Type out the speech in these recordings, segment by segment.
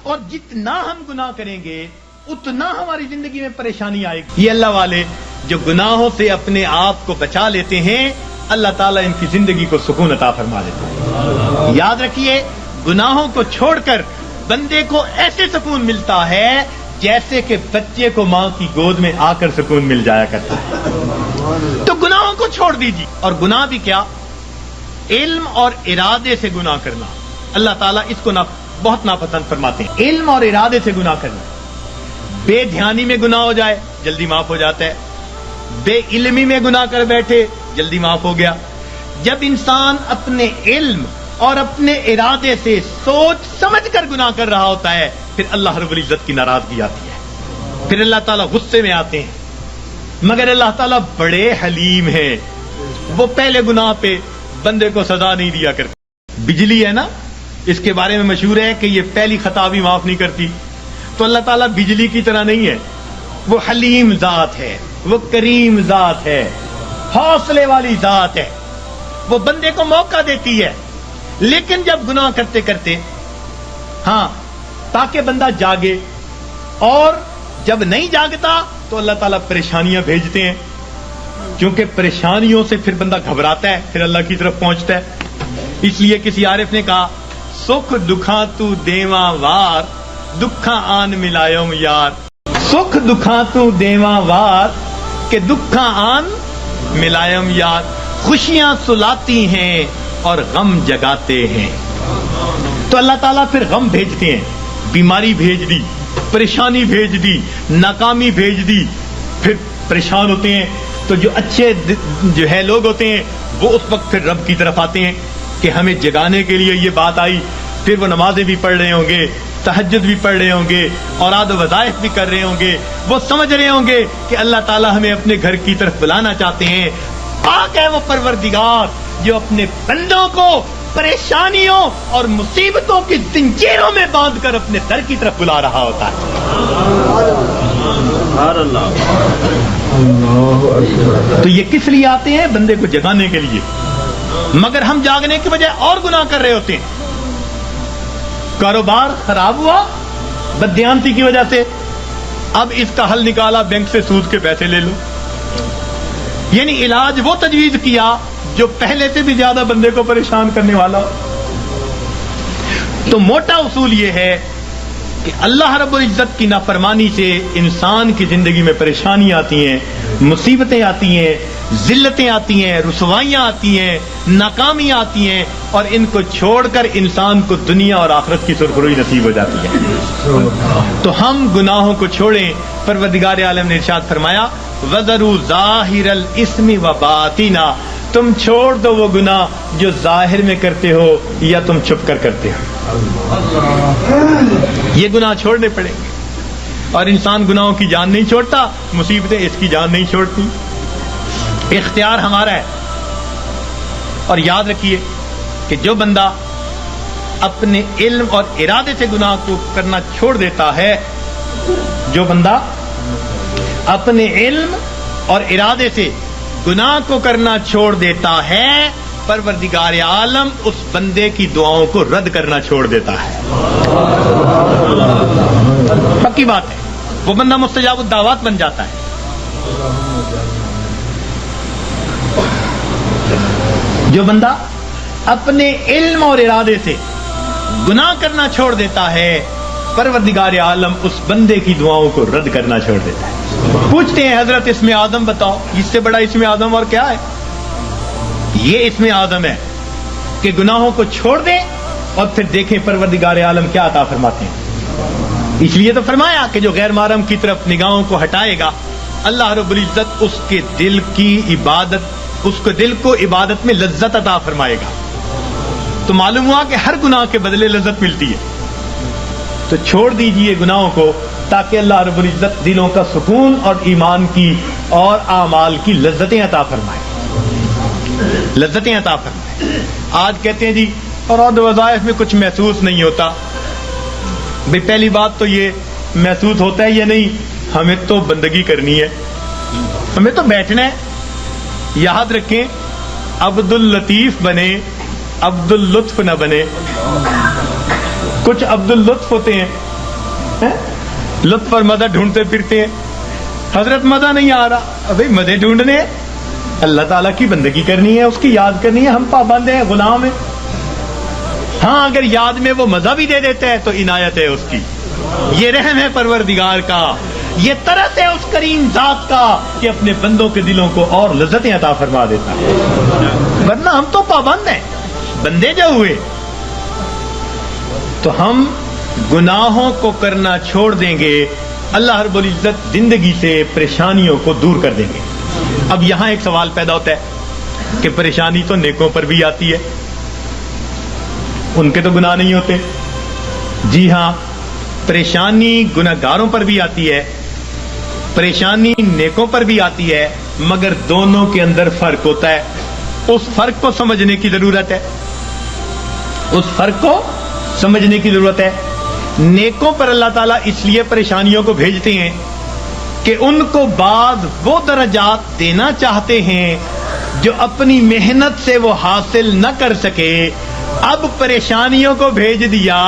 اور جتنا ہم گناہ کریں گے اتنا ہماری زندگی میں پریشانی آئے گی. یہ اللہ والے جو گناہوں سے اپنے آپ کو بچا لیتے ہیں اللہ تعالیٰ ان کی زندگی کو سکون عطا فرما دیتا ہے. یاد رکھیے گناہوں کو چھوڑ کر بندے کو ایسے سکون ملتا ہے جیسے کہ بچے کو ماں کی گود میں آ کر سکون مل جایا کرتا ہے. تو گناہوں کو چھوڑ دیجیے. اور گناہ بھی کیا؟ علم اور ارادے سے گناہ کرنا. اللہ تعالیٰ اس کو بہت ناپسند فرماتے ہیں. علم اور ارادے سے گناہ کرنا. بے دھیانی میں گناہ ہو جائے جلدی معاف ہو جاتا ہے. بے علمی میں گناہ کر بیٹھے جلدی معاف ہو گیا. جب انسان اپنے علم اور اپنے ارادے سے سوچ سمجھ کر گناہ کر رہا ہوتا ہے پھر اللہ رب العزت کی ناراضگی آتی ہے. پھر اللہ تعالیٰ غصے میں آتے ہیں. مگر اللہ تعالیٰ بڑے حلیم ہیں. وہ پہلے گناہ پہ بندے کو سزا نہیں دیا کرتے. بجلی ہے نا، اس کے بارے میں مشہور ہے کہ یہ پہلی خطا بھی معاف نہیں کرتی. تو اللہ تعالیٰ بجلی کی طرح نہیں ہے. وہ حلیم ذات ہے، وہ کریم ذات ہے، حوصلے والی ذات ہے. وہ بندے کو موقع دیتی ہے. لیکن جب گناہ کرتے کرتے تاکہ بندہ جاگے، اور جب نہیں جاگتا تو اللہ تعالیٰ پریشانیاں بھیجتے ہیں. کیونکہ پریشانیوں سے پھر بندہ گھبراتا ہے، پھر اللہ کی طرف پہنچتا ہے. اس لیے کسی عارف نے کہا سکھ دکھاں تو دیواں وار دکھاں آن ملایوم یار. سکھ دکھاں تو دیواں وار کہ دکھاں آن ملایوم یار. خوشیاں سلاتی ہیں اور غم جگاتے ہیں. تو اللہ تعالیٰ پھر غم بھیجتے ہیں. بیماری بھیج دی، پریشانی بھیج دی، ناکامی بھیج دی. پھر پریشان ہوتے ہیں تو جو اچھے جو ہے لوگ ہوتے ہیں وہ اس وقت پھر رب کی طرف آتے ہیں کہ ہمیں جگانے کے لیے یہ بات آئی. پھر وہ نمازیں بھی پڑھ رہے ہوں گے، تہجد بھی پڑھ رہے ہوں گے، اوراد و وظائف بھی کر رہے ہوں گے. وہ سمجھ رہے ہوں گے کہ اللہ تعالیٰ ہمیں اپنے گھر کی طرف بلانا چاہتے ہیں. پاک ہے وہ پروردگار جو اپنے بندوں کو پریشانیوں اور مصیبتوں کی زنجیروں میں باندھ کر اپنے در کی طرف بلا رہا ہوتا ہے. تو یہ کس لیے آتے ہیں؟ بندے کو جگانے کے لیے. مگر ہم جاگنے کی بجائے اور گناہ کر رہے ہوتے ہیں. کاروبار خراب ہوا بددیانتی کی وجہ سے، اب اس کا حل نکالا بینک سے سود کے پیسے لے لو. یعنی علاج وہ تجویز کیا جو پہلے سے بھی زیادہ بندے کو پریشان کرنے والا. تو موٹا اصول یہ ہے کہ اللہ رب العزت کی نافرمانی سے انسان کی زندگی میں پریشانیاں آتی ہیں، مصیبتیں آتی ہیں، ذلتیں آتی ہیں، رسوائیاں آتی ہیں، ناکامیاں آتی ہیں، اور ان کو چھوڑ کر انسان کو دنیا اور آخرت کی سرخروئی نصیب ہو جاتی ہے. تو ہم گناہوں کو چھوڑیں. پروردگار عالم نے ارشاد فرمایا وَذَرُوا ظَاهِرَ الْإِثْمِ وَبَاطِنَهُ. تم چھوڑ دو وہ گناہ جو ظاہر میں کرتے ہو یا تم چھپ کر کرتے ہو. یہ گناہ چھوڑنے پڑیں گے. اور انسان گناہوں کی جان نہیں چھوڑتا، مصیبتیں اس کی جان نہیں چھوڑتی. اختیار ہمارا ہے. اور یاد رکھیے کہ جو بندہ اپنے علم اور ارادے سے گناہ کو کرنا چھوڑ دیتا ہے، جو بندہ اپنے علم اور ارادے سے گناہ کو کرنا چھوڑ دیتا ہے، پروردگار عالم اس بندے کی دعاؤں کو رد کرنا چھوڑ دیتا ہے. پکی بات ہے. وہ بندہ مستجاب الدعوات بن جاتا ہے. جو بندہ اپنے علم اور ارادے سے گناہ کرنا چھوڑ دیتا ہے، پروردگار عالم اس بندے کی دعاؤں کو رد کرنا چھوڑ دیتا ہے. پوچھتے ہیں حضرت اسم آدم بتاؤ، اس سے بڑا اسم آدم اور کیا ہے؟ یہ اسم آدم ہے کہ گناہوں کو چھوڑ دیں اور پھر دیکھیں پروردگار عالم کیا عطا فرماتے ہیں. اس لیے تو فرمایا کہ جو غیر محرم کی طرف نگاہوں کو ہٹائے گا اللہ رب العزت اس کے دل کی عبادت، اس کو دل کو عبادت میں لذت عطا فرمائے گا. تو معلوم ہوا کہ ہر گناہ کے بدلے لذت ملتی ہے. تو چھوڑ دیجئے گناہوں کو تاکہ اللہ رب العزت دلوں کا سکون اور ایمان کی اور اعمال کی لذتیں عطا فرمائے. لذتیں عطا فرمائے. آج کہتے ہیں جی اور وظائف میں کچھ محسوس نہیں ہوتا. بھئی پہلی بات تو یہ محسوس ہوتا ہے یا نہیں، ہمیں تو بندگی کرنی ہے، ہمیں تو بیٹھنا ہے. یاد رکھیں عبد اللطیف بنے، عبد اللطف نہ بنے. کچھ عبد اللطف ہوتے ہیں لطف اور مزہ ڈھونڈتے پھرتے ہیں. حضرت مزہ نہیں آ رہا، بھائی مزے ڈھونڈنے، اللہ تعالیٰ کی بندگی کرنی ہے، اس کی یاد کرنی ہے، ہم پابند ہیں، غلام ہیں. ہاں اگر یاد میں وہ مزہ بھی دے دیتا ہے تو عنایت ہے اس کی، یہ رحم ہے پروردگار کا، یہ طرز ہے اس کریم ذات کا کہ اپنے بندوں کے دلوں کو اور لذتیں عطا فرما دیتا ہے. ورنہ ہم تو پابند ہیں، بندے جو ہوئے تو ہم گناہوں کو کرنا چھوڑ دیں گے، اللہ رب العزت زندگی سے پریشانیوں کو دور کر دیں گے. اب یہاں ایک سوال پیدا ہوتا ہے کہ پریشانی تو نیکوں پر بھی آتی ہے، ان کے تو گناہ نہیں ہوتے. جی ہاں، پریشانی گناہگاروں پر بھی آتی ہے، پریشانی نیکوں پر بھی آتی ہے، مگر دونوں کے اندر فرق ہوتا ہے. اس فرق کو سمجھنے کی ضرورت ہے، اس فرق کو سمجھنے کی ضرورت ہے. نیکوں پر اللہ تعالیٰ اس لیے پریشانیوں کو بھیجتے ہیں کہ ان کو بعض وہ درجات دینا چاہتے ہیں جو اپنی محنت سے وہ حاصل نہ کر سکے. اب پریشانیوں کو بھیج دیا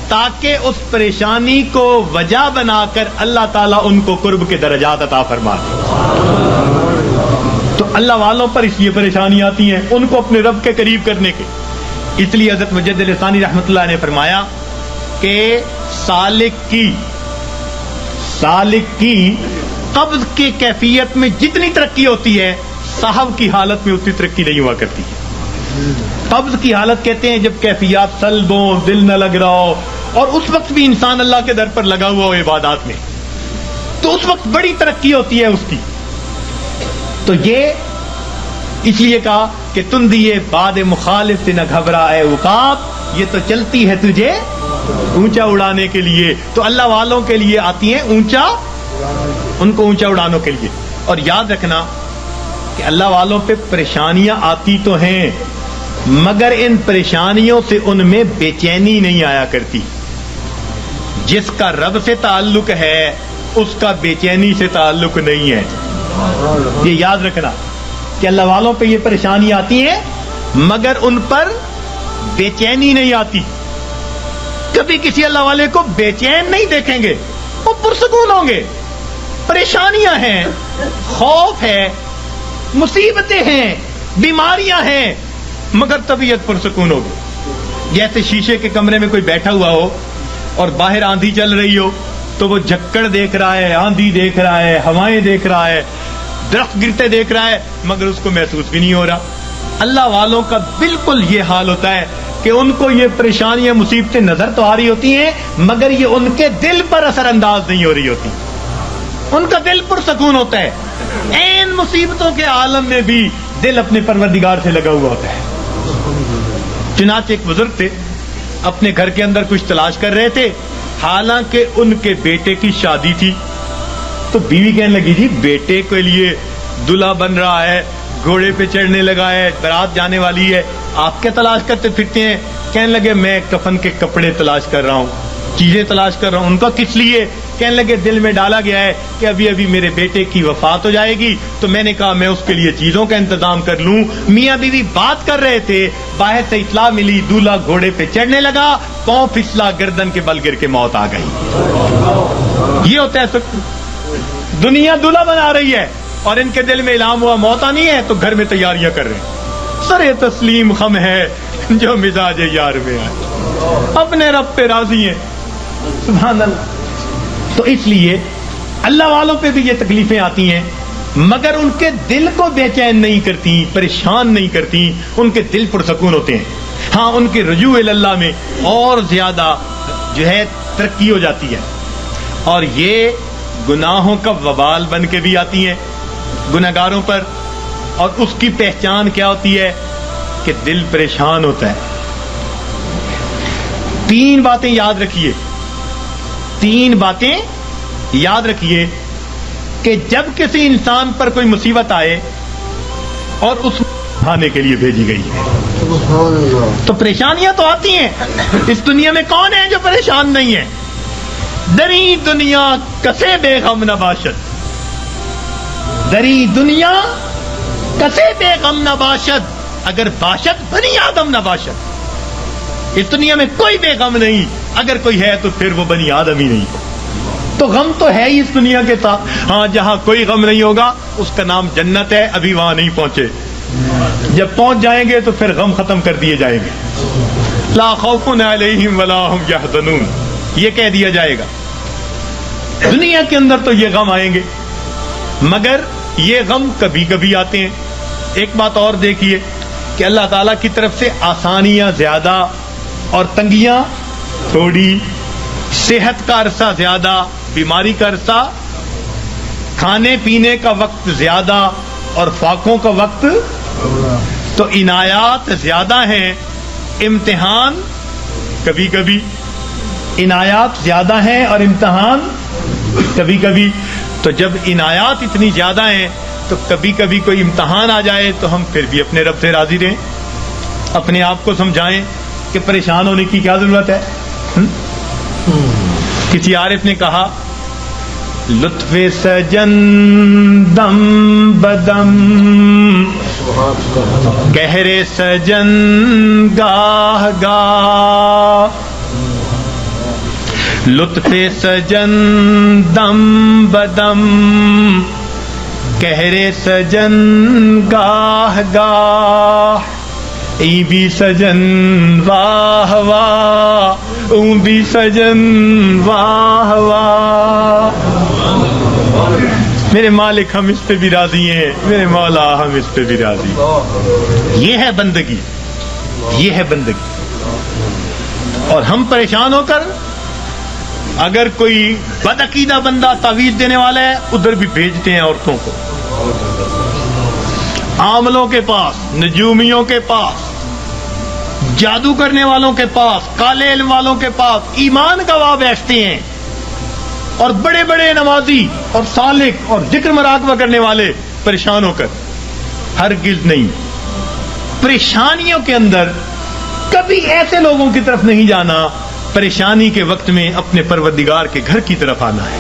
تاکہ اس پریشانی کو وجہ بنا کر اللہ تعالیٰ ان کو قرب کے درجات عطا فرما دے. تو اللہ والوں پر اس لیے پریشانی آتی ہیں ان کو اپنے رب کے قریب کرنے کے. اس لیے حضرت مجدد ثانی رحمۃ اللہ نے فرمایا کہ سالک کی قبض کی کیفیت میں جتنی ترقی ہوتی ہے صاحب کی حالت میں اتنی ترقی نہیں ہوا کرتی. قبض کی حالت کہتے ہیں جب کیفیات سلب ہو، دل نہ لگ رہا ہو، اور اس وقت بھی انسان اللہ کے در پر لگا ہوا ہو عبادات میں، تو اس وقت بڑی ترقی ہوتی ہے اس کی. تو یہ اس لیے کہا کہ تم دیے باد مخالف سے نہ گھبرا اے عقاب، یہ تو چلتی ہے تجھے اونچا اڑانے کے لیے. تو اللہ والوں کے لیے آتی ہیں اونچا، ان کو اونچا اڑانے کے لیے. اور یاد رکھنا کہ اللہ والوں پہ پریشانیاں آتی تو ہیں، مگر ان پریشانیوں سے ان میں بے چینی نہیں آیا کرتی. جس کا رب سے تعلق ہے اس کا بے چینی سے تعلق نہیں ہے. یہ یاد رکھنا کہ اللہ والوں پہ یہ پریشانی آتی ہیں مگر ان پر بے چینی نہیں آتی. کبھی کسی اللہ والے کو بے چین نہیں دیکھیں گے، وہ پرسکون ہوں گے. پریشانیاں ہیں، خوف ہے، مصیبتیں ہیں، بیماریاں ہیں، مگر طبیعت پرسکون ہوگی. جیسے شیشے کے کمرے میں کوئی بیٹھا ہوا ہو اور باہر آندھی چل رہی ہو تو وہ جھکڑ دیکھ رہا ہے، آندھی دیکھ رہا ہے، ہوائیں دیکھ رہا ہے، درخت گرتے دیکھ رہا ہے، مگر اس کو محسوس بھی نہیں ہو رہا. اللہ والوں کا بالکل یہ حال ہوتا ہے کہ ان کو یہ پریشانیاں مصیبتیں نظر تو آ رہی ہوتی ہیں مگر یہ ان کے دل پر اثر انداز نہیں ہو رہی ہوتی. ان کا دل پرسکون ہوتا ہے. این مصیبتوں کے عالم میں بھی دل اپنے پروردگار سے لگا ہوا ہوتا ہے. چنانچہ ایک بزرگ تھے، اپنے گھر کے اندر کچھ تلاش کر رہے تھے، حالانکہ ان کے بیٹے کی شادی تھی. تو بیوی کہنے لگی جی بیٹے کے لیے دلہا بن رہا ہے، گھوڑے پہ چڑھنے لگا ہے، بارات جانے والی ہے، آپ کیا تلاش کرتے پھرتے ہیں؟ کہنے لگے میں کفن کے کپڑے تلاش کر رہا ہوں، چیزیں تلاش کر رہا ہوں. ان کا کس لیے؟ کہنے لگے دل میں ڈالا گیا ہے کہ ابھی ابھی میرے بیٹے کی وفات ہو جائے گی، تو میں نے کہا میں اس کے لیے چیزوں کا انتظام کر لوں. میاں بیوی بات کر رہے تھے، باہر سے اطلاع ملی دولہا گھوڑے پہ چڑھنے لگا، پاؤں پھسلا، گردن کے بل گر کے موت آ گئی. یہ ہوتا ہے دنیا دولہا بنا رہی ہے اور ان کے دل میں الہام ہوا موت آنی ہے تو گھر میں تیاریاں کر رہے ہیں. سرے تسلیم خم ہے جو مزاج یار میں ہے، اپنے رب پہ راضی ہیں. سبحان اللہ. تو اس لیے اللہ والوں پہ بھی یہ تکلیفیں آتی ہیں مگر ان کے دل کو بے چین نہیں کرتی، پریشان نہیں کرتی، ان کے دل پرسکون ہوتے ہیں. ہاں ان کے رجوع اللہ میں اور زیادہ جو ہے ترقی ہو جاتی ہے. اور یہ گناہوں کا وبال بن کے بھی آتی ہیں گناہگاروں پر. اور اس کی پہچان کیا ہوتی ہے کہ دل پریشان ہوتا ہے. 3 باتیں یاد رکھیے، 3 باتیں یاد رکھیے کہ جب کسی انسان پر کوئی مصیبت آئے اور اس کھانے کے لیے بھیجی گئی ہے تو پریشانیاں تو آتی ہیں. اس دنیا میں کون ہے جو پریشان نہیں ہے؟ دری دنیا کسے بے غم نہ باشد، دری دنیا کسے بے غم نہ باشد، اگر باشد بنی آدم نہ باشد. اس دنیا میں کوئی بے غم نہیں، اگر کوئی ہے تو پھر وہ بنی آدم ہی نہیں. تو غم تو ہے ہی اس دنیا کے ساتھ. ہاں جہاں کوئی غم نہیں ہوگا اس کا نام جنت ہے. ابھی وہاں نہیں پہنچے. جب پہنچ جائیں گے تو پھر غم ختم کر دیے جائیں گے. لا خوف علیہم ولا ہم یحزنون، یہ کہہ دیا جائے گا. دنیا کے اندر تو یہ غم آئیں گے، مگر یہ غم کبھی کبھی آتے ہیں. ایک بات اور دیکھیے کہ اللہ تعالیٰ کی طرف سے آسانیاں زیادہ اور تنگیاں تھوڑی، صحت کا عرصہ زیادہ، بیماری کا عرصہ، کھانے پینے کا وقت زیادہ اور فاقوں کا وقت. تو عنایات زیادہ ہیں، امتحان کبھی کبھی. عنایات زیادہ ہیں اور امتحان کبھی کبھی. تو جب عنایات اتنی زیادہ ہیں تو کبھی کبھی کوئی امتحان آ جائے تو ہم پھر بھی اپنے رب سے راضی رہیں، اپنے آپ کو سمجھائیں کہ پریشان ہونے کی کیا ضرورت ہے. کسی عارف نے کہا لطف سجن دم بدم، قہر سجن گاہ گاہ. لطف سجن دم بدم، قہر سجن گاہ گاہ. ای بھی سجن واہ واہ، اون بھی سجن واہ واہ. میرے مالک ہم اس پہ بھی راضی ہیں، میرے مولا ہم اس پہ بھی راضی. یہ ہے بندگی، یہ ہے بندگی. اور ہم پریشان ہو کر اگر کوئی بدعقیدہ بندہ تعویذ دینے والا ہے ادھر بھی بھیجتے ہیں عورتوں کو، عاملوں کے پاس، نجومیوں کے پاس، جادو کرنے والوں کے پاس، کالے علم والوں کے پاس. ایمان گواہ بیٹھتے ہیں اور بڑے بڑے نمازی اور سالک اور ذکر مراقبہ کرنے والے پریشان ہو کر. ہرگز نہیں. پریشانیوں کے اندر کبھی ایسے لوگوں کی طرف نہیں جانا. پریشانی کے وقت میں اپنے پروردگار کے گھر کی طرف آنا ہے،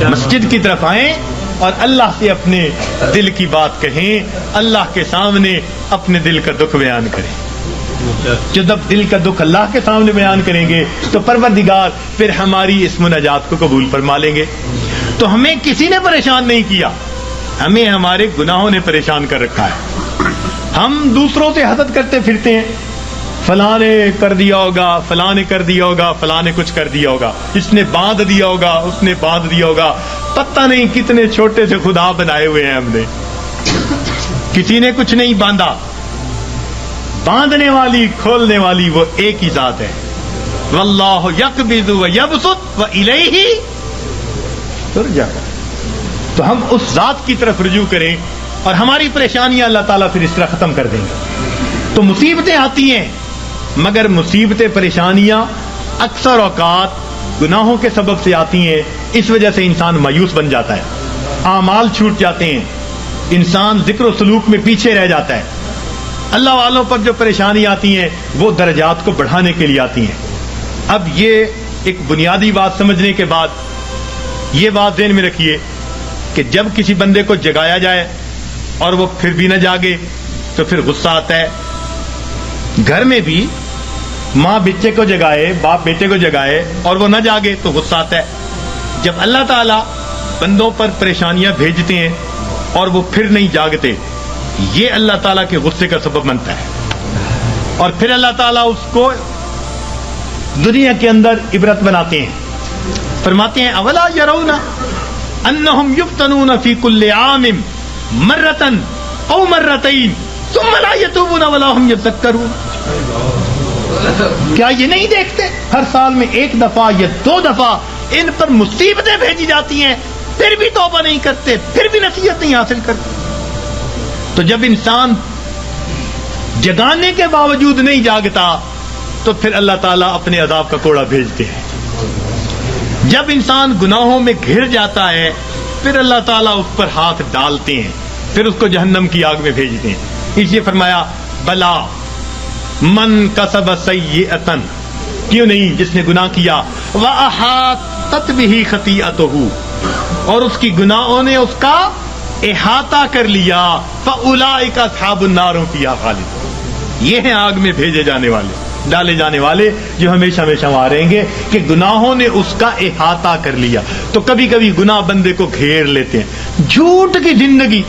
مسجد کی طرف آئیں اور اللہ سے اپنے دل کی بات کہیں، اللہ کے سامنے اپنے دل کا دکھ بیان کریں. جب دل کا دکھ اللہ کے سامنے بیان کریں گے تو پروردگار پھر ہماری اس مناجات کو قبول فرما لیں گے. تو ہمیں کسی نے پریشان نہیں کیا، ہمیں ہمارے گناہوں نے پریشان کر رکھا ہے. ہم دوسروں سے حسد کرتے پھرتے ہیں، فلاں نے کر دیا ہوگا، فلاں نے کر دیا ہوگا، فلاں نے کچھ کر دیا ہوگا، اس نے باندھ دیا ہوگا، اس نے باندھ دیا ہوگا. پتہ نہیں کتنے چھوٹے سے خدا بنائے ہوئے ہیں ہم نے، کسی نے کچھ نہیں باندھا. باندھنے والی کھولنے والی وہ ایک ہی ذات ہے. واللہ یقبض ویبسط والیہ ترجع. تو ہم اس ذات کی طرف رجوع کریں اور ہماری پریشانیاں اللہ تعالیٰ پھر اس طرح ختم کر دیں گے. تو مصیبتیں آتی ہیں، مگر مصیبتیں پریشانیاں اکثر اوقات گناہوں کے سبب سے آتی ہیں. اس وجہ سے انسان مایوس بن جاتا ہے، اعمال چھوٹ جاتے ہیں، انسان ذکر و سلوک میں پیچھے رہ جاتا ہے. اللہ والوں پر جو پریشانی آتی ہیں وہ درجات کو بڑھانے کے لیے آتی ہیں. اب یہ ایک بنیادی بات سمجھنے کے بعد یہ بات ذہن میں رکھیے کہ جب کسی بندے کو جگایا جائے اور وہ پھر بھی نہ جاگے تو پھر غصہ آتا ہے. گھر میں بھی ماں بچے کو جگائے، باپ بیٹے کو جگائے اور وہ نہ جاگے تو غصہ آتا ہے. جب اللہ تعالیٰ بندوں پر پریشانیاں بھیجتے ہیں اور وہ پھر نہیں جاگتے، یہ اللہ تعالیٰ کے غصے کا سبب بنتا ہے. اور پھر اللہ تعالیٰ اس کو دنیا کے اندر عبرت بناتے ہیں. فرماتے ہیں اولا یرون انہم یفتنون فی کل عام مرتن او مرتین ثم لا یتوبون ولا هم یذکرون. کیا یہ نہیں دیکھتے ہر سال میں ایک دفعہ یا دو دفعہ ان پر مصیبتیں بھیجی جاتی ہیں، پھر بھی توبہ نہیں کرتے، پھر بھی نصیحت نہیں حاصل کرتے. تو جب انسان جگانے کے باوجود نہیں جاگتا تو پھر اللہ تعالیٰ اپنے عذاب کا کوڑا بھیجتے ہیں. جب انسان گناہوں میں گھر جاتا ہے پھر اللہ تعالیٰ اس پر ہاتھ ڈالتے ہیں، پھر اس کو جہنم کی آگ میں بھیجتے ہیں. اس لیے فرمایا بلا من کسب سیئۃ، کیوں نہیں جس نے گناہ کیا، وَأَحَاطَتْ بِهِ خَطِیئَتُهُ، اور اس کی گناہوں نے اس کا احاطہ کر لیا، فَأُولَئِکَ أَصْحَابُ النَّارِ هُمْ فِیہَا خَالِدُونَ، یہ ہیں آگ میں بھیجے جانے والے. ڈالے جانے والے جو ہمیشہ ہمیشہ وہاں رہیں گے کہ گناہوں نے اس کا احاطہ کر لیا. تو کبھی کبھی گناہ بندے کو گھیر لیتے ہیں. جھوٹ کی زندگی،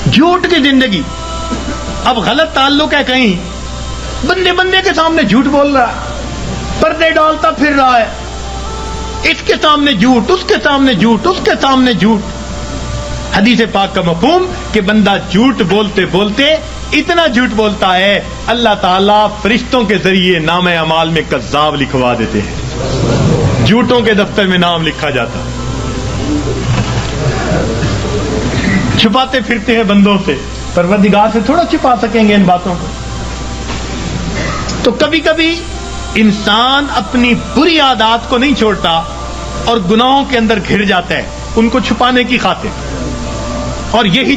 جھوٹ کی زندگی. اب غلط تعلق ہے کہیں، بندے بندے کے سامنے جھوٹ بول رہا ہے، پردے ڈالتا پھر رہا ہے، اس کے سامنے جھوٹ، اس کے سامنے جھوٹ، اس کے سامنے جھوٹ. حدیث پاک کا مفہوم کہ بندہ جھوٹ بولتے بولتے اتنا جھوٹ بولتا ہے اللہ تعالیٰ فرشتوں کے ذریعے نام اعمال میں کذاب لکھوا دیتے ہیں. جھوٹوں کے دفتر میں نام لکھا جاتا. چھپاتے پھرتے ہیں بندوں سے، پروردگار سے تھوڑا چھپا سکیں گے ان باتوں کو. تو کبھی کبھی انسان اپنی بری عادات کو نہیں چھوڑتا اور گناہوں کے اندر گھر جاتا ہے ان کو چھپانے کی خاطر. اور یہی